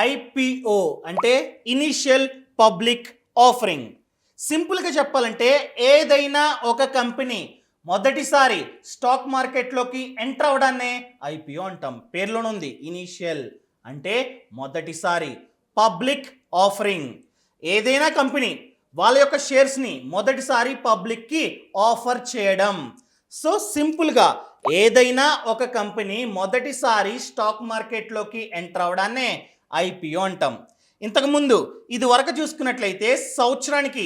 IPO అంటే initial public offering. సింపుల్గా చెప్పాలంటే ఏదైనా ఒక కంపెనీ మొదటిసారి స్టాక్ మార్కెట్లోకి ఎంటర్ అవడాన్నే ఐపీఓ అంటాం. పేర్లోనే ఉంది ఇనిషియల్ అంటే మొదటిసారి, పబ్లిక్ ఆఫరింగ్ ఏదైనా కంపెనీ వాళ్ళ యొక్క షేర్స్ని మొదటిసారి పబ్లిక్కి ఆఫర్ చేయడం. సో సింపుల్గా ఏదైనా ఒక కంపెనీ మొదటిసారి స్టాక్ మార్కెట్లోకి ఎంటర్ అవడాన్నే ఐపీఓ అంటాం. ఇంతకుముందు ఇది వరకు చూసుకున్నట్లయితే సంవత్సరానికి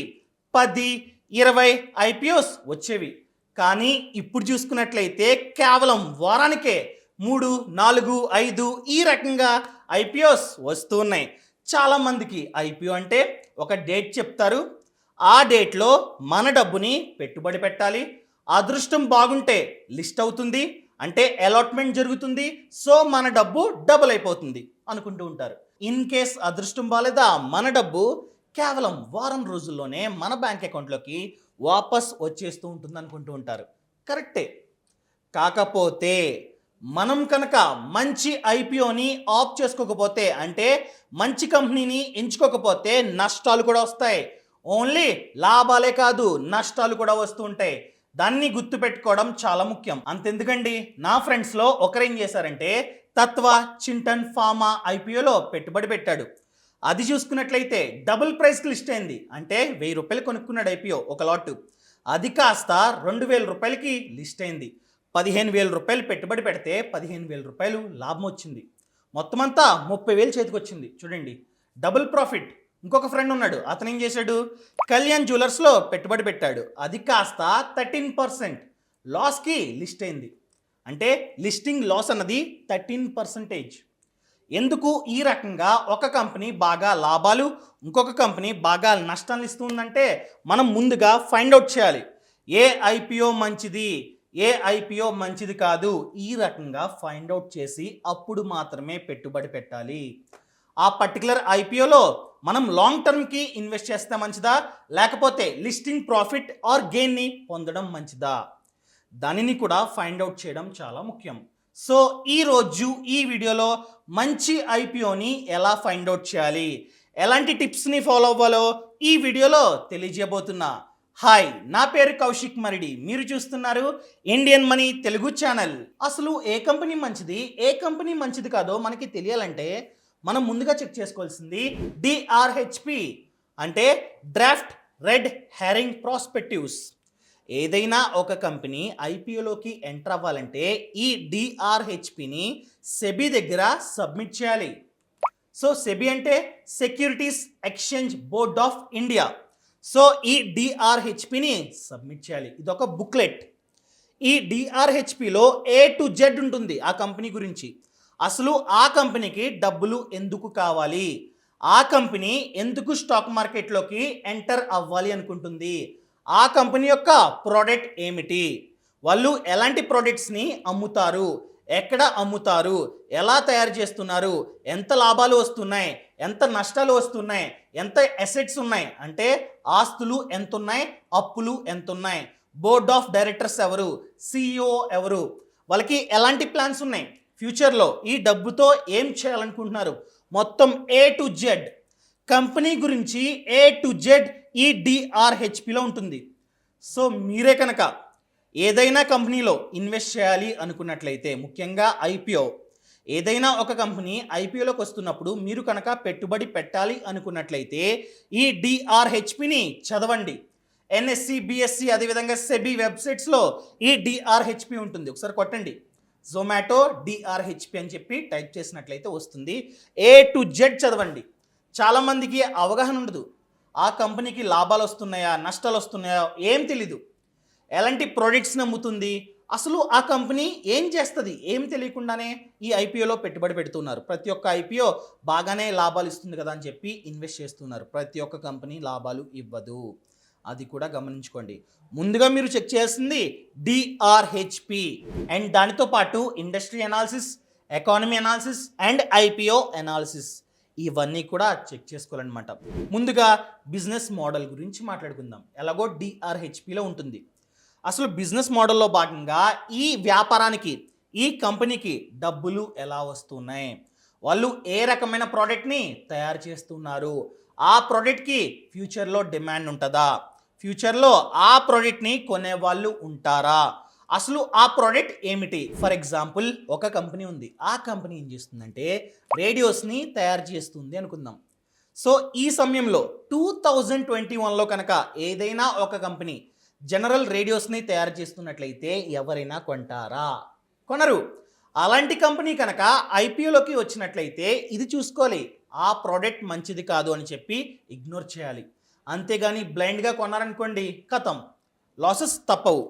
10-20 ఐపీఓస్ వచ్చేవి. కానీ ఇప్పుడు చూసుకున్నట్లయితే కేవలం వారానికే 3-4-5 ఈ రకంగా ఐపీఓస్ వస్తూ ఉన్నాయి. చాలామందికి ఐపీఓ అంటే ఒక డేట్ చెప్తారు, ఆ డేట్లో మన డబ్బుని పెట్టుబడి పెట్టాలి, అదృష్టం బాగుంటే లిస్ట్ అవుతుంది అంటే అలాట్మెంట్ జరుగుతుంది, సో మన డబ్బు డబుల్ అయిపోతుంది అనుకుంటూ ఉంటారు. ఇన్ కేస్ అదృష్టం బాలేదా మన డబ్బు కేవలం వారం రోజుల్లోనే మన బ్యాంక్ అకౌంట్లోకి వాపస్ వచ్చేస్తూ ఉంటుంది అనుకుంటూ ఉంటారు. కరెక్టే. కాకపోతే మనం కనుక మంచి ఐపీఓని ఆప్ చేసుకోకపోతే అంటే మంచి కంపెనీని ఎంచుకోకపోతే నష్టాలు కూడా వస్తాయి. ఓన్లీ లాభాలే కాదు నష్టాలు కూడా వస్తూ ఉంటాయి. దాన్ని గుర్తుపెట్టుకోవడం చాలా ముఖ్యం. అంతెందుకండి, నా ఫ్రెండ్స్లో ఒకరేం చేశారంటే తత్వ చింటన్ ఫార్మా ఐపీఓలో పెట్టుబడి పెట్టాడు. అది చూసుకున్నట్లయితే డబుల్ ప్రైస్కి లిస్ట్ అయింది. అంటే 1000 రూపాయలు కొనుక్కున్నాడు ఐపీఓ ఒక లాట్, అది కాస్త 2000 రూపాయలకి లిస్ట్ అయింది. 15,000 రూపాయలు పెట్టుబడి పెడితే 15,000 రూపాయలు లాభం వచ్చింది. మొత్తం అంతా 30,000 చేతికి వచ్చింది. చూడండి, డబుల్ ప్రాఫిట్. ఇంకొక ఫ్రెండ్ ఉన్నాడు, అతను ఏం చేశాడు, కళ్యాణ్ జ్యువెలర్స్లో పెట్టుబడి పెట్టాడు. అది కాస్త 13% లాస్కి లిస్ట్ అయింది. అంటే లిస్టింగ్ లాస్ అన్నది 13%. ఎందుకు ఈ రకంగా ఒక కంపెనీ బాగా లాభాలు, ఇంకొక కంపెనీ బాగా నష్టాలు ఇస్తుందంటే మనం ముందుగా ఫైండ్ అవుట్ చేయాలి. ఏ ఐపీఓ మంచిది, ఏ ఐపీఓ మంచిది కాదు, ఈ రకంగా ఫైండ్ అవుట్ చేసి అప్పుడు మాత్రమే పెట్టుబడి పెట్టాలి. ఆ పర్టికులర్ ఐపీఓలో మనం లాంగ్ టర్మ్కి ఇన్వెస్ట్ చేస్తే మంచిదా, లేకపోతే లిస్టింగ్ ప్రాఫిట్ ఆర్ గెయిన్ని పొందడం మంచిదా, దానిని కూడా ఫైండ్ అవుట్ చేయడం చాలా ముఖ్యం. సో ఈరోజు ఈ వీడియోలో మంచి ఐపీఓని ఎలా ఫైండ్ అవుట్ చేయాలి, ఎలాంటి టిప్స్ని ఫాలో అవ్వాలో ఈ వీడియోలో తెలియజేయబోతున్నా. హాయ్, నా పేరు కౌశిక్ మరిడి, మీరు చూస్తున్నారు ఇండియన్ మనీ తెలుగు ఛానల్. అసలు ఏ కంపెనీ మంచిది, ఏ కంపెనీ మంచిది కాదో మనకి తెలియాలంటే మనం ముందుగా చెక్ చేసుకోవాల్సింది డిఆర్హెచ్పి అంటే డ్రాఫ్ట్ రెడ్ హెరింగ్ ప్రాస్పెక్టివ్స్. ఏదైనా ఒక కంపెనీ ఐపీఓలోకి ఎంటర్ అవ్వాలంటే ఈ డిఆర్హెచ్పిని సెబీ దగ్గర సబ్మిట్ చేయాలి. సో సెబీ అంటే securities exchange board of India. So ఈ డిఆర్హెచ్పిని సబ్మిట్ చేయాలి. ఇదొక బుక్లెట్. ఈ డిఆర్హెచ్పిలో A to Z ఉంటుంది ఆ కంపెనీ గురించి. అసలు ఆ కంపెనీకి డబ్బులు ఎందుకు కావాలి, ఆ కంపెనీ ఎందుకు స్టాక్ మార్కెట్లోకి ఎంటర్ అవ్వాలి అనుకుంటుంది, ఆ కంపెనీ యొక్క ప్రోడక్ట్ ఏమిటి, వాళ్ళు ఎలాంటి ప్రోడక్ట్స్ని అమ్ముతారు, ఎక్కడ అమ్ముతారు, ఎలా తయారు చేస్తున్నారు, ఎంత లాభాలు వస్తున్నాయి, ఎంత నష్టాలు వస్తున్నాయి, ఎంత అసెట్స్ ఉన్నాయి అంటే ఆస్తులు ఎంత ఉన్నాయి, అప్పులు ఎంత ఉన్నాయి, బోర్డ్ ఆఫ్ డైరెక్టర్స్ ఎవరు, సిఇఓ ఎవరు, వాళ్ళకి ఎలాంటి ప్లాన్స్ ఉన్నాయి, ఫ్యూచర్లో ఈ డబ్బుతో ఏం చేయాలనుకుంటున్నారు, మొత్తం A to Z కంపెనీ గురించి A to Z ఈ డిఆర్హెచ్పిలో ఉంటుంది. సో మీరే కనుక ఏదైనా కంపెనీలో ఇన్వెస్ట్ చేయాలి అనుకున్నట్లయితే, ముఖ్యంగా ఐపీఓ, ఏదైనా ఒక కంపెనీ ఐపీఓలోకి వస్తున్నప్పుడు మీరు కనుక పెట్టుబడి పెట్టాలి అనుకున్నట్లయితే ఈ డిఆర్హెచ్పిని చదవండి. ఎన్ఎస్సి, బిఎస్సి, అదేవిధంగా సెబీ వెబ్సైట్స్లో ఈ డిఆర్హెచ్పి ఉంటుంది. ఒకసారి కొట్టండి, జొమాటో డిఆర్హెచ్పి అని చెప్పి టైప్ చేసినట్లయితే వస్తుంది. A to Z చదవండి. చాలామందికి అవగాహన ఉండదు, ఆ కంపెనీకి లాభాలు వస్తున్నాయా నష్టాలు వస్తున్నాయా ఏం తెలీదు, ఎలాంటి ప్రోడక్ట్స్ని అమ్ముతుంది, అసలు ఆ కంపెనీ ఏం చేస్తుంది ఏం తెలియకుండానే ఈ ఐపీఓలో పెట్టుబడి పెడుతున్నారు. ప్రతి ఒక్క ఐపీఓ బాగానే లాభాలు ఇస్తుంది కదా అని చెప్పి ఇన్వెస్ట్ చేస్తున్నారు. ప్రతి ఒక్క కంపెనీ లాభాలు ఇవ్వదు, అది కూడా గమనించుకోండి. ముందుగా మీరు చెక్ చేయాల్సింది డిఆర్హెచ్పి అండ్ దానితో పాటు industry analysis, economy analysis and IPO analysis, ఇవన్నీ కూడా చెక్ చేసుకోవాలన్నమాట. ముందుగా బిజినెస్ మోడల్ గురించి మాట్లాడుకుందాం. ఎలాగో డిఆర్హెచ్పిలో ఉంటుంది. అసలు బిజినెస్ మోడల్లో భాగంగా ఈ వ్యాపారానికి, ఈ కంపెనీకి డబ్బులు ఎలా వస్తున్నాయి, వాళ్ళు ఏ రకమైన ప్రోడక్ట్ని తయారు చేస్తున్నారు, ఆ ప్రోడక్ట్కి ఫ్యూచర్లో డిమాండ్ ఉంటుందా, ఫ్యూచర్లో ఆ ప్రోడక్ట్ని కొనేవాళ్ళు ఉంటారా, అసలు ఆ ప్రోడక్ట్ ఏమిటి. ఫర్ ఎగ్జాంపుల్ ఒక కంపెనీ ఉంది, ఆ కంపెనీ ఏం చేస్తుందంటే రేడియోస్ని తయారు చేస్తుంది అనుకుందాం. సో ఈ సమయంలో 2021లో కనుక ఏదైనా ఒక కంపెనీ జనరల్ రేడియోస్ని తయారు చేస్తున్నట్లయితే ఎవరైనా కొంటారా? కొనరు. అలాంటి కంపెనీ కనుక ఐపీఓలోకి వచ్చినట్లయితే ఇది చూసుకోవాలి, ఆ ప్రోడక్ట్ మంచిది కాదు అని చెప్పి ఇగ్నోర్ చేయాలి. అంతేగాని బ్లైండ్గా కొన్నారనుకోండి, కథం, లాసెస్ తప్పవు.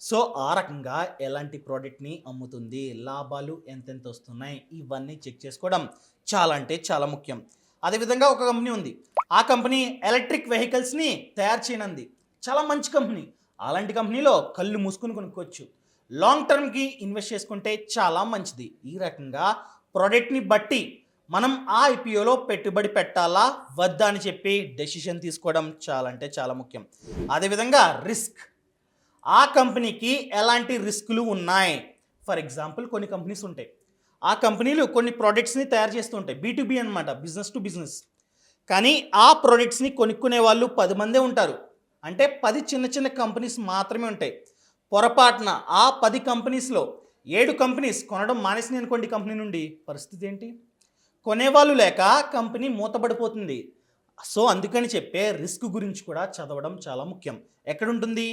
సో ఆ రకంగా ఎలాంటి ప్రోడక్ట్ని అమ్ముతుంది, లాభాలు ఎంతెంత వస్తున్నాయి, ఇవన్నీ చెక్ చేసుకోవడం చాలా అంటే చాలా ముఖ్యం. అదేవిధంగా ఒక కంపెనీ ఉంది, ఆ కంపెనీ ఎలక్ట్రిక్ వెహికల్స్ని తయారు చేయనుంది, చాలా మంచి కంపెనీ. అలాంటి కంపెనీలో కళ్ళు మూసుకుని కొనుక్కోవచ్చు. లాంగ్ టర్మ్కి ఇన్వెస్ట్ చేసుకుంటే చాలా మంచిది. ఈ రకంగా ప్రోడక్ట్ని బట్టి మనం ఆ ఐపీఓలో పెట్టుబడి పెట్టాలా వద్దా అని చెప్పి డెసిషన్ తీసుకోవడం చాలా అంటే చాలా ముఖ్యం. అదేవిధంగా రిస్క్, ఆ కంపెనీకి ఎలాంటి రిస్కులు ఉన్నాయి. ఫర్ ఎగ్జాంపుల్ కొన్ని కంపెనీస్ ఉంటాయి, ఆ కంపెనీలు కొన్ని ప్రోడక్ట్స్ని తయారు చేస్తూ ఉంటాయి, B2B అనమాట, బిజినెస్ టు బిజినెస్. కానీ ఆ ప్రోడక్ట్స్ని కొనుక్కునే వాళ్ళు 10 మందే ఉంటారు, అంటే 10 చిన్న చిన్న కంపెనీస్ మాత్రమే ఉంటాయి. పొరపాటున ఆ 10 కంపెనీస్లో 7 కంపెనీస్ కొనడం మానేసినాయి అనుకోండి, కంపెనీ నుండి పరిస్థితి ఏంటి? కొనేవాళ్ళు లేక కంపెనీ మూతపడిపోతుంది. సో అందుకని చెప్పే రిస్క్ గురించి కూడా చదవడం చాలా ముఖ్యం. ఎక్కడుంటుంది?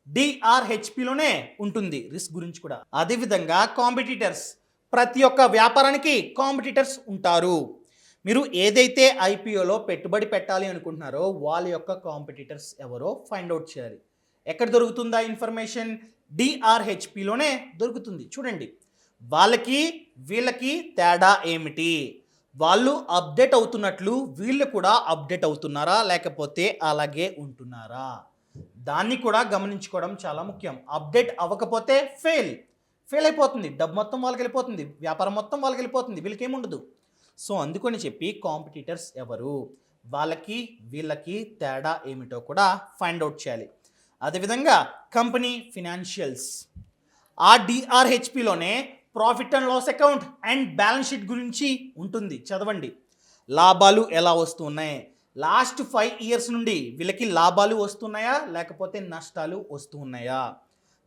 DRHPలోనే ఉంటుంది రిస్క్ గురించి కూడా. అదేవిధంగా కాంపిటీటర్స్, ప్రతి ఒక్క వ్యాపారానికి కాంపిటీటర్స్ ఉంటారు. మీరు ఏదైతే ఐపీఓలో పెట్టుబడి పెట్టాలి అనుకుంటున్నారో వాళ్ళ యొక్క కాంపిటీటర్స్ ఎవరో ఫైండ్ అవుట్ చేయాలి. ఎక్కడ దొరుకుతుందా ఇన్ఫర్మేషన్? DRHPలోనే దొరుకుతుంది. చూడండి, వాళ్ళకి వీళ్ళకి తేడా ఏమిటి, వాళ్ళు అప్డేట్ అవుతున్నట్లు వీళ్ళు కూడా అప్డేట్ అవుతున్నారా లేకపోతే అలాగే ఉంటున్నారా, దాన్ని కూడా గమనించుకోవడం చాలా ముఖ్యం. అప్డేట్ అవ్వకపోతే ఫెయిల్ అయిపోతుంది, డబ్బు మొత్తం వాళ్ళకి వెళ్ళిపోతుంది, వ్యాపారం మొత్తం వాళ్ళకి వెళ్ళిపోతుంది, వీళ్ళకి ఏముండదు. సో అందుకని చెప్పి కాంపిటీటర్స్ ఎవరు, వాళ్ళకి వీళ్ళకి తేడా ఏమిటో కూడా ఫైండ్ అవుట్ చేయాలి. అదేవిధంగా కంపెనీ ఫినాన్షియల్స్, ఆ DRHPలోనే profit and loss account and balance sheet గురించి ఉంటుంది, చదవండి. లాభాలు ఎలా వస్తున్నాయి, లాస్ట్ 5 ఇయర్స్ నుండి వీళ్ళకి లాభాలు వస్తున్నాయా లేకపోతే నష్టాలు వస్తూ ఉన్నాయా,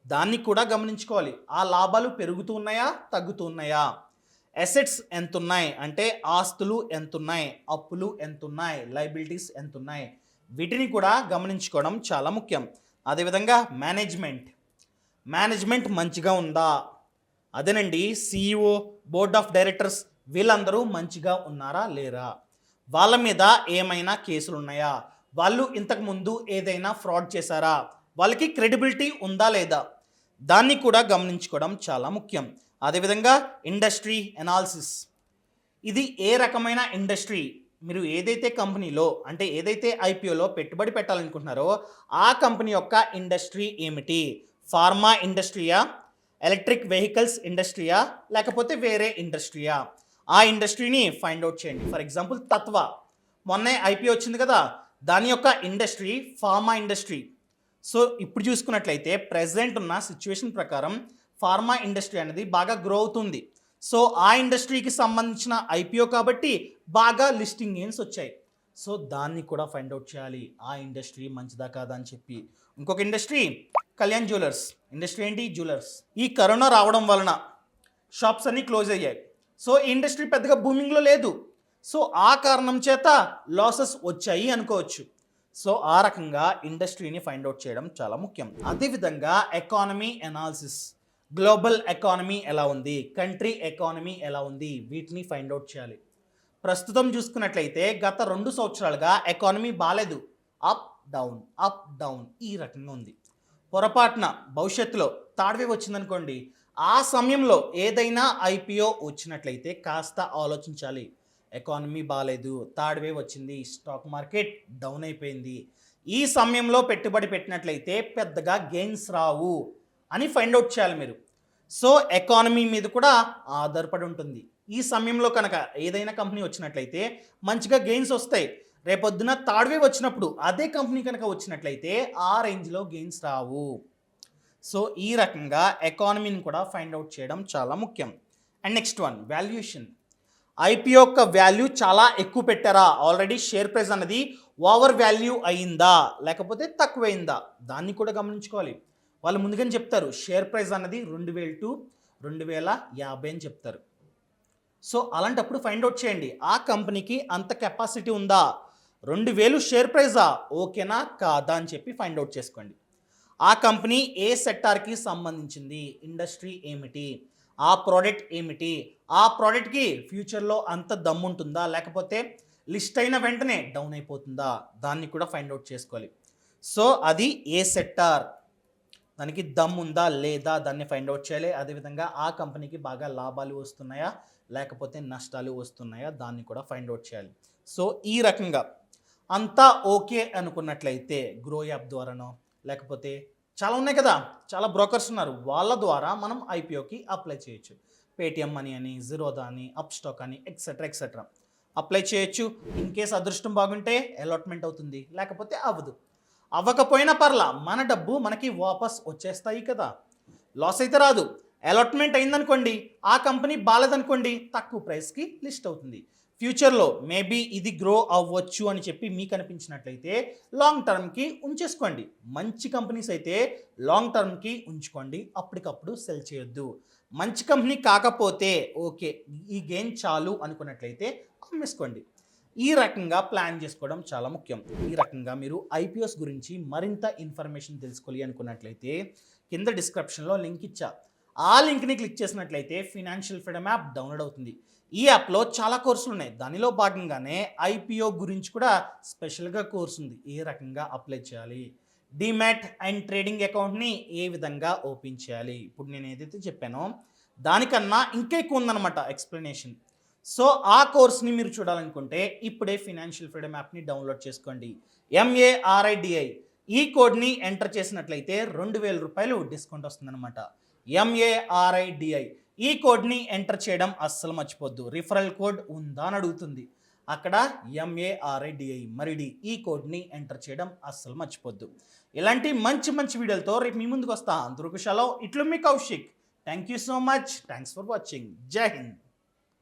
దాన్ని కూడా గమనించుకోవాలి. ఆ లాభాలు పెరుగుతూ ఉన్నాయా తగ్గుతూ ఉన్నాయా, అసెట్స్ ఎంతున్నాయి అంటే ఆస్తులు ఎంతున్నాయి, అప్పులు ఎంతున్నాయి, లయబిలిటీస్ ఎంతున్నాయి, వీటిని కూడా గమనించుకోవడం చాలా ముఖ్యం. అదేవిధంగా మేనేజ్మెంట్ మంచిగా ఉందా, అదేనండి CEO, బోర్డ్ ఆఫ్ డైరెక్టర్స్ వీళ్ళందరూ మంచిగా ఉన్నారా లేరా, వాళ్ళ మీద ఏమైనా కేసులు ఉన్నాయా, వాళ్ళు ఇంతకుముందు ఏదైనా ఫ్రాడ్ చేశారా, వాళ్ళకి క్రెడిబిలిటీ ఉందా లేదా, దాన్ని కూడా గమనించుకోవడం చాలా ముఖ్యం. అదేవిధంగా ఇండస్ట్రీ ఎనాలిసిస్, ఇది ఏ రకమైన ఇండస్ట్రీ, మీరు ఏదైతే కంపెనీలో అంటే ఏదైతే ఐపీఓలో పెట్టుబడి పెట్టాలనుకుంటున్నారో ఆ కంపెనీ యొక్క ఇండస్ట్రీ ఏమిటి, ఫార్మా ఇండస్ట్రీయా, ఎలక్ట్రిక్ వెహికల్స్ ఇండస్ట్రీయా లేకపోతే వేరే ఇండస్ట్రీయా, ఆ ఇండస్ట్రీని ఫైండ్ అవుట్ చేయండి. ఫర్ ఎగ్జాంపుల్ తత్వ, మొన్నే ఐపీఓ వచ్చింది కదా, దాని యొక్క ఇండస్ట్రీ ఫార్మా ఇండస్ట్రీ. సో ఇప్పుడు చూసుకున్నట్లయితే ప్రెజెంట్ ఉన్న సిచ్యువేషన్ ప్రకారం ఫార్మా ఇండస్ట్రీ అనేది బాగా గ్రో అవుతుంది. సో ఆ ఇండస్ట్రీకి సంబంధించిన ఐపీఓ కాబట్టి బాగా లిస్టింగ్ గెయిన్స్ వచ్చాయి. సో దాన్ని కూడా ఫైండ్ అవుట్ చేయాలి, ఆ ఇండస్ట్రీ మంచిదా కాదా అని చెప్పి. ఇంకొక ఇండస్ట్రీ కళ్యాణ్ జ్యువెలర్స్, ఇండస్ట్రీ ఏంటి? జ్యువెలర్స్. ఈ కరోనా రావడం వలన షాప్స్ అన్నీ క్లోజ్ అయ్యాయి. సో ఈ ఇండస్ట్రీ పెద్దగా బూమింగ్లో లేదు. సో ఆ కారణం చేత లాసెస్ వచ్చాయి అనుకోవచ్చు. సో ఆ రకంగా ఇండస్ట్రీని ఫైండ్ అవుట్ చేయడం చాలా ముఖ్యం. అదేవిధంగా ఎకానమీ ఎనాలిసిస్, గ్లోబల్ ఎకానమీ ఎలా ఉంది, కంట్రీ ఎకానమీ ఎలా ఉంది, వీటిని ఫైండ్ అవుట్ చేయాలి. ప్రస్తుతం చూసుకున్నట్లయితే గత 2 సంవత్సరాలుగా ఎకానమీ బాగాలేదు, అప్ డౌన్ ఈ రకంగా ఉంది. పొరపాటున భవిష్యత్తులో థర్డ్ వేవ్ వచ్చిందనుకోండి, ఆ సమయంలో ఏదైనా ఐపీఓ వచ్చినట్లయితే కాస్త ఆలోచించాలి. ఎకానమీ బాగాలేదు, థర్డ్ వేవ్ వచ్చింది, స్టాక్ మార్కెట్ డౌన్ అయిపోయింది, ఈ సమయంలో పెట్టుబడి పెట్టినట్లయితే పెద్దగా గెయిన్స్ రావు అని ఫైండ్ అవుట్ చేయాలి మీరు. సో ఎకానమీ మీద కూడా ఆధారపడి ఉంటుంది. ఈ సమయంలో కనుక ఏదైనా కంపెనీ వచ్చినట్లయితే మంచిగా గెయిన్స్ వస్తాయి. రేపొద్దున థర్డ్ వేవ్ వచ్చినప్పుడు అదే కంపెనీ కనుక వచ్చినట్లయితే ఆ రేంజ్లో గెయిన్స్ రావు. సో ఈ రకంగా ఎకానమీని కూడా ఫైండ్ అవుట్ చేయడం చాలా ముఖ్యం. And next one valuation. IPO యొక్క వాల్యూ చాలా ఎక్కువ పెట్టారా, ఆల్రెడీ షేర్ ప్రైస్ అన్నది ఓవర్ వాల్యూ అయిందా లేకపోతే తక్కువైందా, దాన్ని కూడా గమనించుకోవాలి. వాళ్ళు ముందుగానే చెప్తారు షేర్ ప్రైస్ అన్నది 2000 టు 2050 అని చెప్తారు. సో అలాంటప్పుడు ఫైండ్ అవుట్ చేయండి ఆ కంపెనీకి అంత కెపాసిటీ ఉందా, 2000 షేర్ ప్రైజా, ఓకేనా కాదా అని చెప్పి ఫైండ్ అవుట్ చేసుకోండి. ఆ కంపెనీ ఏ సెక్టార్కి సంబంధించింది, ఇండస్ట్రీ ఏమిటి, ఆ ప్రోడక్ట్ ఏమిటి, ఆ ప్రోడక్ట్కి ఫ్యూచర్లో అంత దమ్ము ఉంటుందా లేకపోతే లిస్ట్ అయిన వెంటనే డౌన్ అయిపోతుందా, దాన్ని కూడా ఫైండ్ అవుట్ చేసుకోవాలి. సో అది ఏ సెక్టార్, దానికి దమ్ ఉందా లేదా దాన్ని ఫైండ్ అవుట్ చేయాలి. అదేవిధంగా ఆ కంపెనీకి బాగా లాభాలు వస్తున్నాయా లేకపోతే నష్టాలు వస్తున్నాయా దాన్ని కూడా ఫైండ్ అవుట్ చేయాలి. సో ఈ రకంగా అంతా ఓకే అనుకున్నట్లయితే గ్రో యాప్ ద్వారానో లేకపోతే చాలా ఉన్నాయి కదా, చాలా బ్రోకర్స్ ఉన్నారు, వాళ్ళ ద్వారా మనం ఐపీఓకి అప్లై చేయొచ్చు. పేటిఎం మనీ అని, జిరోదా అని, అప్ స్టాక్ అని, ఎక్సెట్రా ఎక్సెట్రా అప్లై చేయొచ్చు. ఇన్ కేస్ అదృష్టం బాగుంటే అలాట్మెంట్ అవుతుంది, లేకపోతే అవ్వదు. అవ్వకపోయినా పర్లా, మన డబ్బు మనకి వాపస్ వచ్చేస్తాయి కదా, లాస్ అయితే రాదు. అలాట్మెంట్ అయిందనుకోండి, ఆ కంపెనీ బాలేదనుకోండి, తక్కువ ప్రైస్కి లిస్ట్ అవుతుంది. ఫ్యూచర్లో మేబీ ఇది గ్రో అవ్వచ్చు అని చెప్పి మీకు అనిపించినట్లయితే లాంగ్ టర్మ్కి ఉంచేసుకోండి. మంచి కంపెనీస్ అయితే లాంగ్ టర్మ్కి ఉంచుకోండి, అప్పటికప్పుడు సెల్ చేయొద్దు. మంచి కంపెనీ కాకపోతే ఓకే ఈ గెయిన్ చాలు అనుకున్నట్లయితే అమ్మేసుకోండి. ఈ రకంగా ప్లాన్ చేసుకోవడం చాలా ముఖ్యం. ఈ రకంగా మీరు ఐపీఓస్ గురించి మరింత ఇన్ఫర్మేషన్ తెలుసుకోవాలి అనుకున్నట్లయితే కింద డిస్క్రిప్షన్లో లింక్ ఇచ్చా, ఆ లింక్ని క్లిక్ చేసినట్లయితే ఫినాన్షియల్ ఫ్రీడమ్ యాప్ డౌన్లోడ్ అవుతుంది. ఈ యాప్లో చాలా కోర్సులు ఉన్నాయి, దానిలో భాగంగానే ఐపీఓ గురించి కూడా స్పెషల్గా కోర్సు ఉంది. ఏ రకంగా అప్లై చేయాలి, డిమాట్ అండ్ ట్రేడింగ్ అకౌంట్ని ఏ విధంగా ఓపెన్ చేయాలి, ఇప్పుడు నేను ఏదైతే చెప్పానో దానికన్నా ఇంకా ఎక్కువ ఉందన్నమాట ఎక్స్ప్లెనేషన్. సో ఆ కోర్స్ని మీరు చూడాలనుకుంటే ఇప్పుడే ఫినాన్షియల్ ఫ్రీడమ్ యాప్ని డౌన్లోడ్ చేసుకోండి. MARIDI ఈ కోడ్ని ఎంటర్ చేసినట్లయితే 2000 రూపాయలు డిస్కౌంట్ వస్తుందన్నమాట. MARIDI ఈ కోడ్ని ఎంటర్ చేయడం అస్సలు మర్చిపోద్దు. రిఫరల్ కోడ్ ఉందా అని అడుగుతుంది, అక్కడ MARIDI మరిడి ఈ కోడ్ని ఎంటర్ చేయడం అస్సలు మర్చిపోద్దు. ఇలాంటి మంచి మంచి వీడియోలతో రేపు మీ ముందుకు వస్తా. అందరూ కుశాలో, ఇట్లు మీ Kaushik. Thank you so much, thanks for watching. Jai Hind.